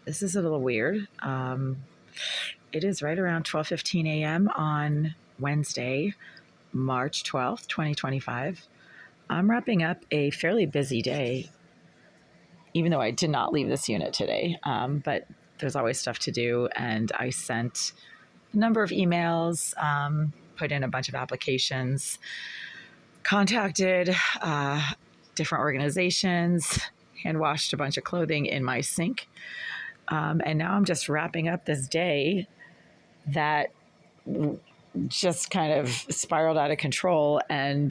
This is a little weird. It is right around 12:15 a.m. on Wednesday, March 12th, 2025. I'm wrapping up a fairly busy day, even though I did not leave this unit today. But there's always stuff to do, and I sent a number of emails, put in a bunch of applications, contacted different organizations, hand washed a bunch of clothing in my sink. And now I'm just wrapping up this day that just kind of spiraled out of control and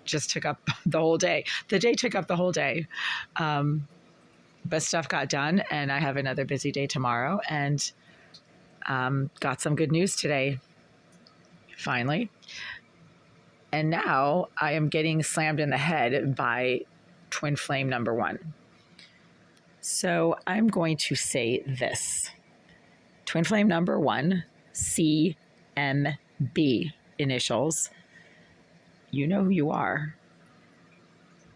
just took up the whole day. The day took up the whole day. But stuff got done, and I have another busy day tomorrow, and got some good news today, finally. And now I am getting slammed in the head by twin flame number one. So I'm going to say this. Twin flame number one, CMB initials, you know who you are,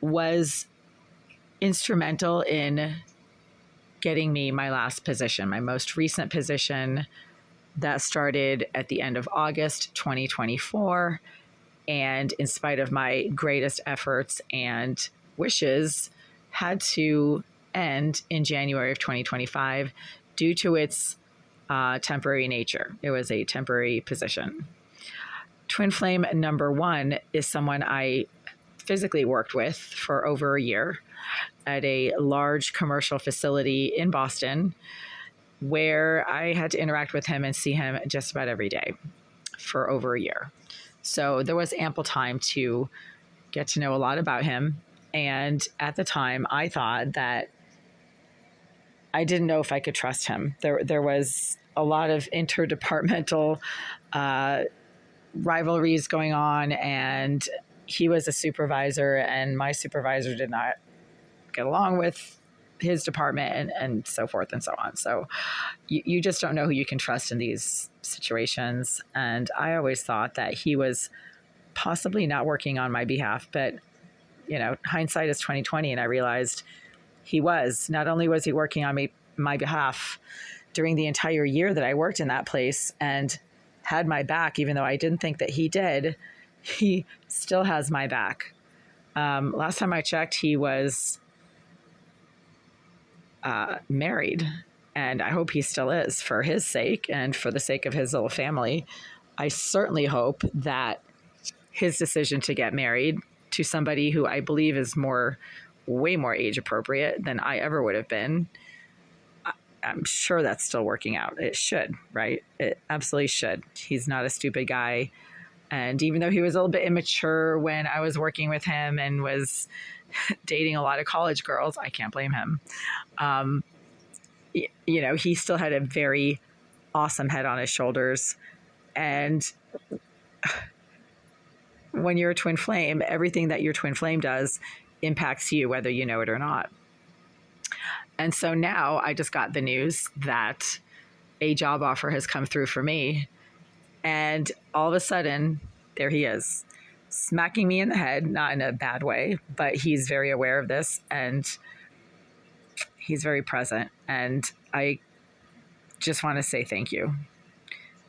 was instrumental in getting me my last position, my most recent position that started at the end of August 2024. And in spite of my greatest efforts and wishes, had to end in January of 2025 due to its temporary nature. It was a temporary position. Twin flame number one is someone I physically worked with for over a year at a large commercial facility in Boston, where I had to interact with him and see him just about every day for over a year. So there was ample time to get to know a lot about him. And at the time, I thought that I didn't know if I could trust him. There was a lot of interdepartmental rivalries going on, and he was a supervisor, and my supervisor did not get along with his department, and so forth and so on. So you just don't know who you can trust in these situations. And I always thought that he was possibly not working on my behalf, but hindsight is 2020, and I realized he was. Not only was he working on my behalf during the entire year that I worked in that place and had my back, even though I didn't think that he did, he still has my back. Last time I checked, he was married, and I hope he still is, for his sake and for the sake of his little family. I certainly hope that his decision to get married to somebody who I believe is way more age appropriate than I ever would have been, I'm sure that's still working out. It should, right? It absolutely should. He's not a stupid guy. And even though he was a little bit immature when I was working with him and was dating a lot of college girls, I can't blame him. He still had a very awesome head on his shoulders. And when you're a twin flame, everything that your twin flame does impacts you, whether you know it or not. And so now I just got the news that a job offer has come through for me. And all of a sudden, there he is, smacking me in the head, not in a bad way, but he's very aware of this and he's very present. And I just want to say thank you.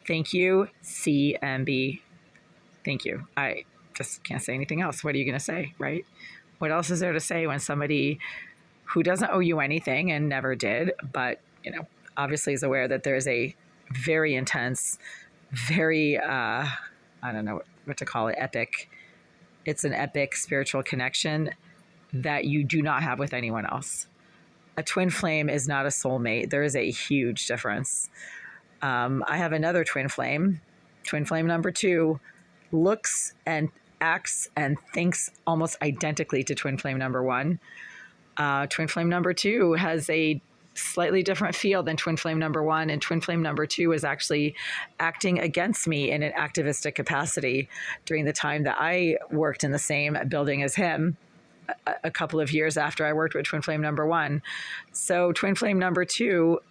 Thank you, CMB. Thank you. I just can't say anything else. What are you going to say, right? What else is there to say when somebody who doesn't owe you anything and never did, but, obviously is aware that there's a very intense, very, I don't know what to call it, epic. It's an epic spiritual connection that you do not have with anyone else. A twin flame is not a soulmate. There is a huge difference. I have another twin flame number two, looks and acts and thinks almost identically to twin flame number one. Twin flame number two has a slightly different feel than twin flame number one, and twin flame number two is actually acting against me in an activistic capacity during the time that I worked in the same building as him a couple of years after I worked with twin flame number one. So twin flame number two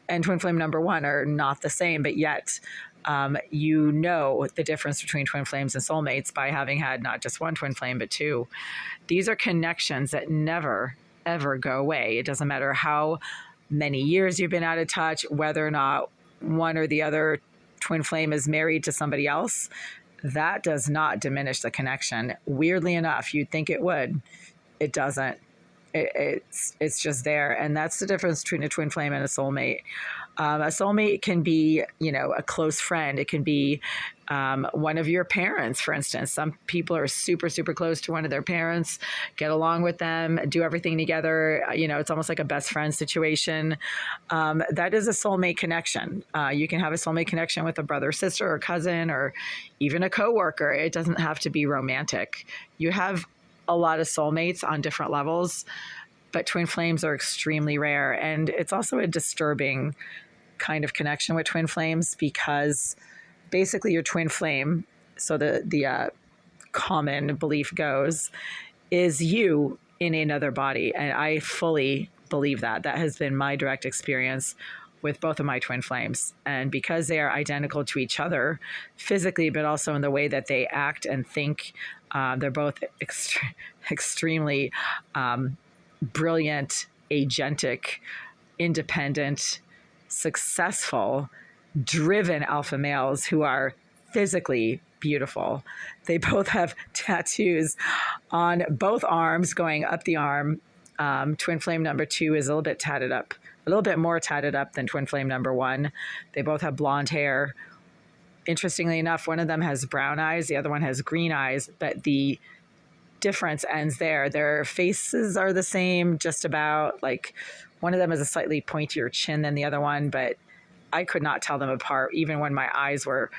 and twin flame number one are not the same, but yet the difference between twin flames and soulmates by having had not just one twin flame, but two. These are connections that never, ever go away. It doesn't matter how many years you've been out of touch, whether or not one or the other twin flame is married to somebody else, that does not diminish the connection. Weirdly enough, you'd think it would. It doesn't. It's just there. And that's the difference between a twin flame and a soulmate. A soulmate can be, a close friend. It can be one of your parents, for instance. Some people are super, super close to one of their parents, get along with them, do everything together. It's almost like a best friend situation. That is a soulmate connection. You can have a soulmate connection with a brother, sister, or cousin, or even a coworker. It doesn't have to be romantic. You have a lot of soulmates on different levels, but twin flames are extremely rare. And it's also a disturbing kind of connection with twin flames, because basically your twin flame, so the common belief goes, is you in another body. And I fully believe that. That has been my direct experience with both of my twin flames. And because they are identical to each other physically, but also in the way that they act and think, they're both extremely brilliant, agentic, independent, successful, driven alpha males who are physically beautiful. They both have tattoos on both arms going up the arm. Twin flame number 2 is a little bit more tatted up than twin flame number 1. They both have blonde hair. Interestingly enough, one of them has brown eyes, the other one has green eyes, but the difference ends there. Their faces are the same, just about. Like, one of them has a slightly pointier chin than the other one, but I could not tell them apart, even when my eyes were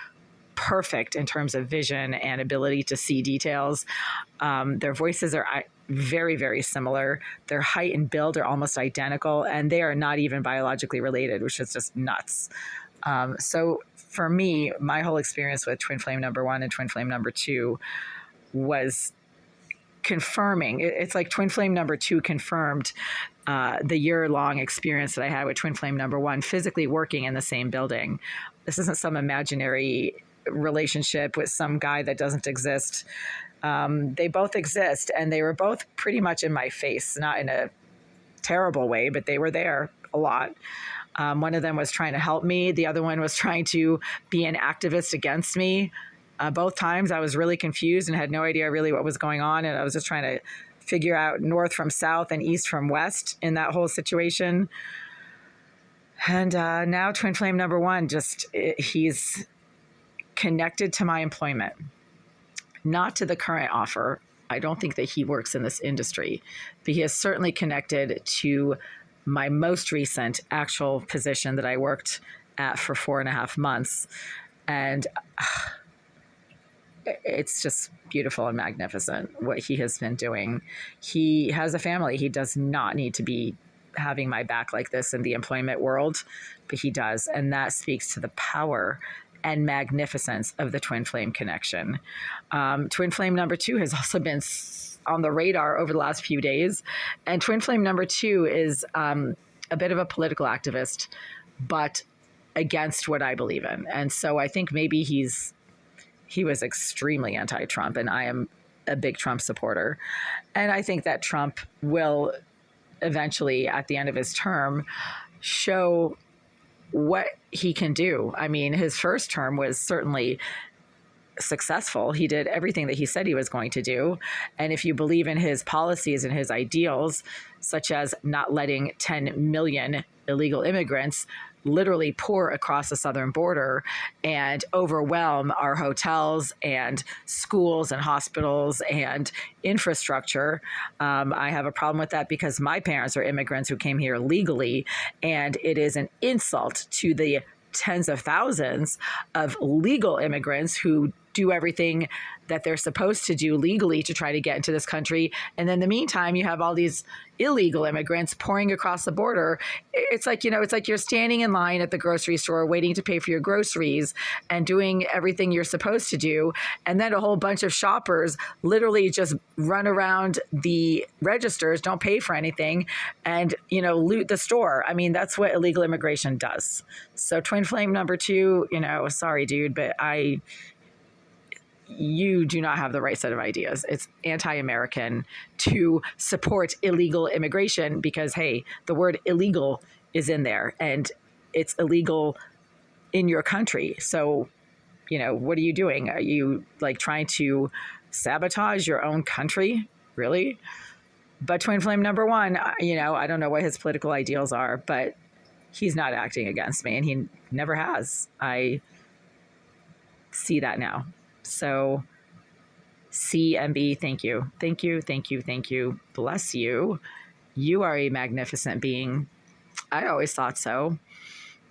perfect in terms of vision and ability to see details. Their voices are very, very similar. Their height and build are almost identical, and they are not even biologically related, which is just nuts. So for me, my whole experience with twin flame number 1 and twin flame number 2 was confirming. It's like twin flame number 2 confirmed the year-long experience that I had with twin flame number 1, physically working in the same building. This isn't some imaginary relationship with some guy that doesn't exist. They both exist, and they were both pretty much in my face, not in a terrible way, but they were there a lot. One of them was trying to help me. The other one was trying to be an activist against me. Both times I was really confused and had no idea really what was going on. And I was just trying to figure out north from south and east from west in that whole situation. And now twin flame number 1, he's connected to my employment, not to the current offer. I don't think that he works in this industry, but he is certainly connected to my most recent actual position that I worked at for 4.5 months. And it's just beautiful and magnificent what he has been doing. He has a family. He does not need to be having my back like this in the employment world, but he does. And that speaks to the power and magnificence of the twin flame connection. Twin flame number 2 has also been on the radar over the last few days. And twin flame number 2 is a bit of a political activist, but against what I believe in. And so I think maybe he was extremely anti-Trump, and I am a big Trump supporter. And I think that Trump will eventually, at the end of his term, show what he can do. I mean, his first term was certainly successful. He did everything that he said he was going to do. And if you believe in his policies and his ideals, such as not letting 10 million illegal immigrants literally pour across the southern border and overwhelm our hotels and schools and hospitals and infrastructure. I have a problem with that because my parents are immigrants who came here legally, and it is an insult to the tens of thousands of legal immigrants who do everything that they're supposed to do legally to try to get into this country. And then in the meantime, you have all these illegal immigrants pouring across the border. It's like you're standing in line at the grocery store waiting to pay for your groceries and doing everything you're supposed to do. And then a whole bunch of shoppers literally just run around the registers, don't pay for anything, and, loot the store. I mean, that's what illegal immigration does. So twin flame number 2, sorry, dude, but you do not have the right set of ideas. It's anti-American to support illegal immigration because, hey, the word illegal is in there and it's illegal in your country. So, what are you doing? Are you like trying to sabotage your own country? Really? But Twin Flame number one, I don't know what his political ideals are, but he's not acting against me and he never has. I see that now. So CMB, thank you. Thank you. Thank you. Thank you. Bless you. You are a magnificent being. I always thought so.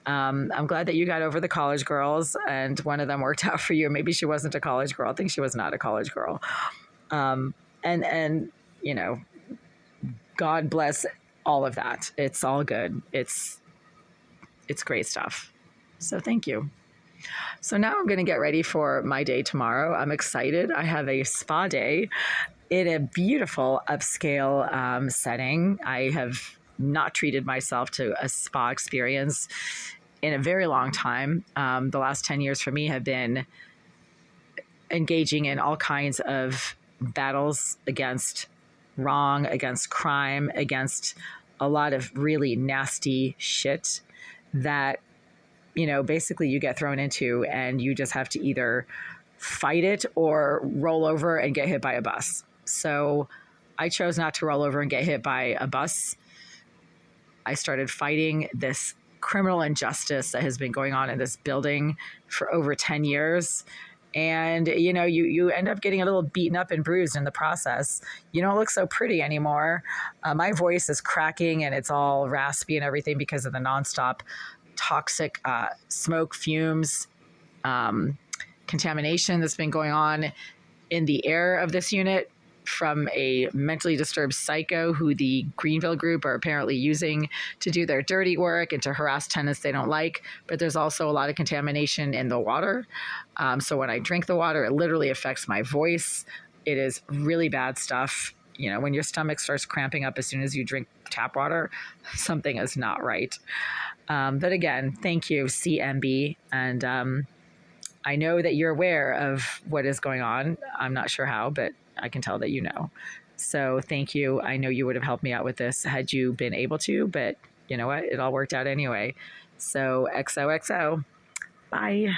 I'm glad that you got over the college girls and one of them worked out for you. Maybe she wasn't a college girl. I think she was not a college girl. And God bless all of that. It's all good. It's great stuff. So thank you. So now I'm going to get ready for my day tomorrow. I'm excited. I have a spa day in a beautiful upscale setting. I have not treated myself to a spa experience in a very long time. The last 10 years for me have been engaging in all kinds of battles against wrong, against crime, against a lot of really nasty shit that basically you get thrown into and you just have to either fight it or roll over and get hit by a bus. So I chose not to roll over and get hit by a bus. I started fighting this criminal injustice that has been going on in this building for over 10 years. And, you end up getting a little beaten up and bruised in the process. You don't look so pretty anymore. My voice is cracking and it's all raspy and everything because of the nonstop toxic smoke, fumes, contamination that's been going on in the air of this unit from a mentally disturbed psycho who the Greenville group are apparently using to do their dirty work and to harass tenants they don't like. But there's also a lot of contamination in the water. So when I drink the water, it literally affects my voice. It is really bad stuff. When your stomach starts cramping up as soon as you drink tap water, something is not right. But again, thank you, CMB. And I know that you're aware of what is going on. I'm not sure how, but I can tell that you know. So thank you. I know you would have helped me out with this had you been able to, but you know what? It all worked out anyway. So XOXO. Bye.